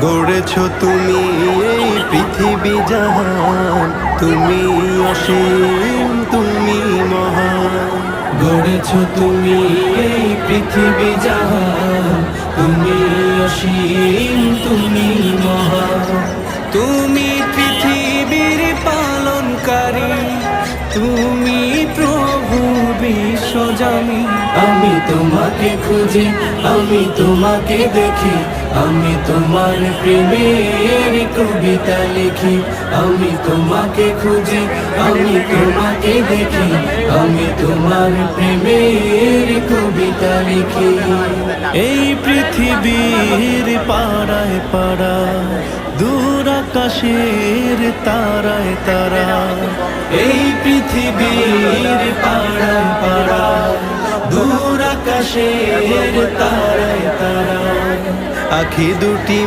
গড়েছ তুমি এই পৃথিবী জাহান, তুমি অসীম, তুমি মহান। গড়েছ তুমি এই পৃথিবী জাহান, তুমি অসীম, তুমি মহান। তুমি পৃথিবীর পালনকারী, তুমি প্রভু বিশ্বজামি। আমি তোমাকে খুঁজি, আমি তোমাকে দেখি, আমি তোমার প্রেমের কবিতা লিখি। আমি তোমাকে খুঁজি, আমি তোমাকে দেখি, আমি তোমার প্রেমের কবিতা লিখি। এই পৃথিবীর পাড়ায় পাড়ায়, দূর আকাশের তারায় তারা। এই পৃথিবীর পাড়ায় পাড়ায়, দূর আকাশের তারায় তারায়। আখি দুটি